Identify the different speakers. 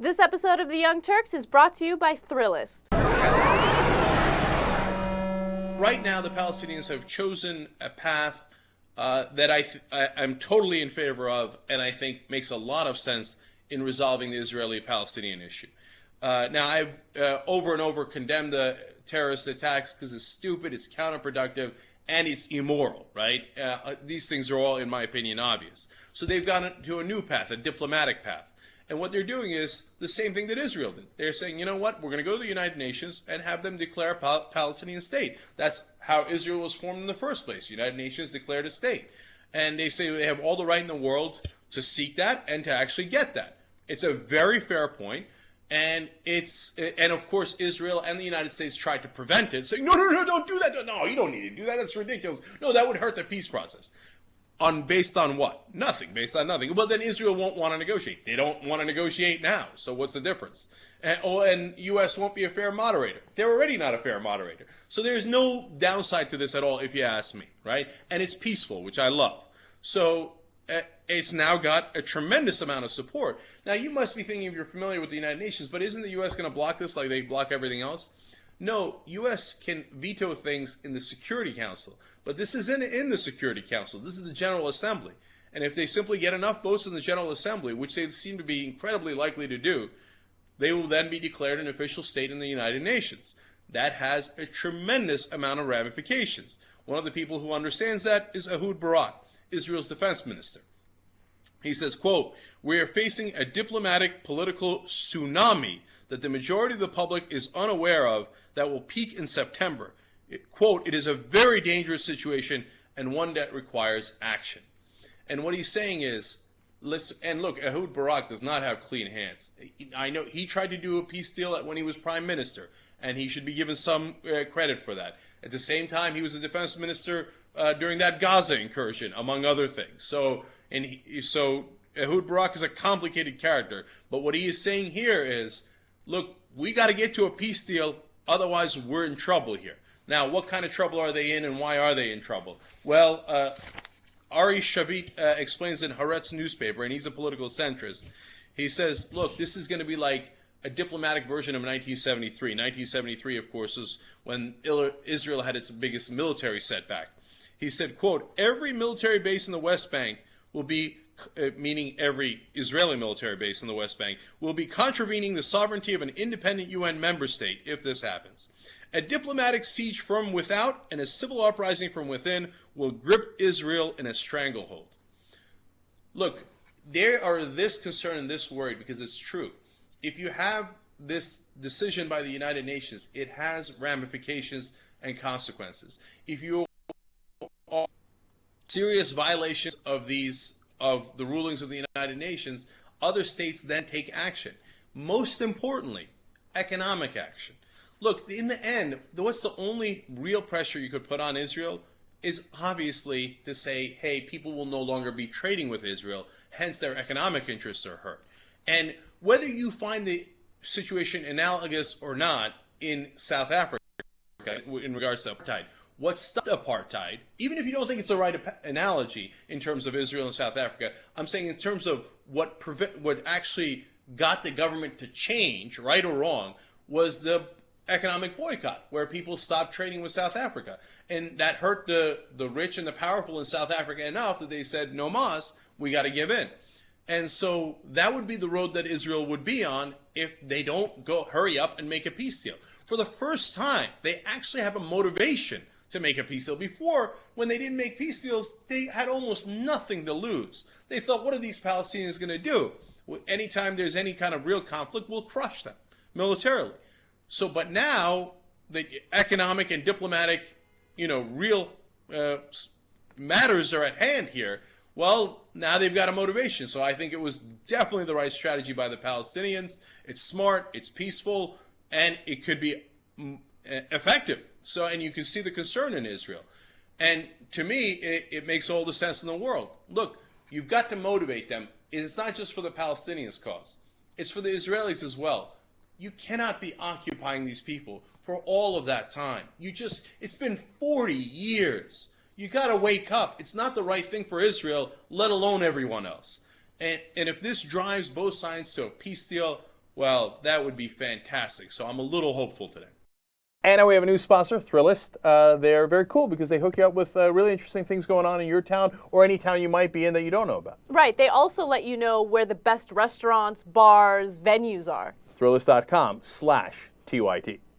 Speaker 1: This episode of The Young Turks is brought to you by Thrillist.
Speaker 2: Right now, the Palestinians have chosen a path that I'm totally in favor of, and I think makes a lot of sense in resolving the Israeli-Palestinian issue. Now, I've over and over condemned the terrorist attacks because it's stupid, it's counterproductive, and it's immoral, right? These things are all, in my opinion, obvious. So they've gone to a new path, a diplomatic path. And what they're doing is the same thing that Israel did. They're saying, you know what, we're going to go to the United Nations and have them declare a Palestinian state. That's how Israel was formed in the first place. The United Nations declared a state. And they say they have all the right in the world to seek that and to actually get that. It's a very fair point. And of course, Israel and the United States tried to prevent it, saying, no, don't do that. No, you don't need to do that. That's ridiculous. No, that would hurt the peace process. Based on what? Nothing. Based on nothing. Well, then Israel won't want to negotiate. They don't want to negotiate now. So what's the difference? And U.S. won't be a fair moderator. They're already not a fair moderator. So there's no downside to this at all, if you ask me, right? And it's peaceful, which I love. So it's now got a tremendous amount of support. Now, you must be thinking, if you're familiar with the United Nations, but isn't the U.S. going to block this like they block everything else? No, U.S. can veto things in the Security Council. But this isn't in the Security Council. This is the General Assembly. And if they simply get enough votes in the General Assembly, which they seem to be incredibly likely to do, they will then be declared an official state in the United Nations. That has a tremendous amount of ramifications. One of the people who understands that is Ehud Barak, Israel's defense minister. He says, quote, "We are facing a diplomatic political tsunami that the majority of the public is unaware of that will peak in September. Quote, it is a very dangerous situation and one that requires action." And what he's saying is, and look, Ehud Barak does not have clean hands. I know he tried to do a peace deal when he was prime minister, and he should be given some credit for that. At the same time, he was the defense minister during that Gaza incursion, among other things. So Ehud Barak is a complicated character. But what he is saying here is, look, we got to get to a peace deal, otherwise we're in trouble here. Now, what kind of trouble are they in, and why are they in trouble? Well, Ari Shavit explains in Haaretz newspaper, and he's a political centrist. He says, look, this is going to be like a diplomatic version of 1973. 1973, of course, is when Israel had its biggest military setback. He said, quote, "Every military base in the West Bank will be, meaning every Israeli military base in the West Bank, will be contravening the sovereignty of an independent UN member state if this happens. A diplomatic siege from without and a civil uprising from within will grip Israel in a stranglehold." Look, there are this concern and this worry because it's true. If you have this decision by the United Nations, it has ramifications and consequences. If you are serious violations of the rulings of the United Nations, other states then take action. Most importantly, economic action. Look, in the end, what's the only real pressure you could put on Israel is obviously to say, hey, people will no longer be trading with Israel, hence their economic interests are hurt. And whether you find the situation analogous or not in South Africa in regards to apartheid, what stopped apartheid, even if you don't think it's the right analogy in terms of Israel and South Africa, I'm saying in terms of what actually got the government to change, right or wrong, was the economic boycott, where people stopped trading with South Africa. And that hurt the rich and the powerful in South Africa enough that they said, no mas, we got to give in. And so that would be the road that Israel would be on if they don't hurry up and make a peace deal. For the first time, they actually have a motivation to make a peace deal. Before, when they didn't make peace deals, they had almost nothing to lose. They thought, what are these Palestinians going to do? Anytime there's any kind of real conflict, we'll crush them militarily. So, but now the economic and diplomatic, real matters are at hand here. Well, now they've got a motivation. So I think it was definitely the right strategy by the Palestinians. It's smart, it's peaceful, and it could be effective. So, and you can see the concern in Israel. And to me, it makes all the sense in the world. Look, you've got to motivate them. It's not just for the Palestinians' cause. It's for the Israelis as well. You cannot be occupying these people for all of that time. It's been 40 years. You got to wake up. It's not the right thing for Israel, let alone everyone else. And if this drives both sides to a peace deal, well, that would be fantastic. So I'm a little hopeful today.
Speaker 3: And now we have a new sponsor, Thrillist. They're very cool because they hook you up with really interesting things going on in your town or any town you might be in that you don't know about.
Speaker 1: Right. They also let you know where the best restaurants, bars, venues are.
Speaker 3: Thrillist.com/TYT.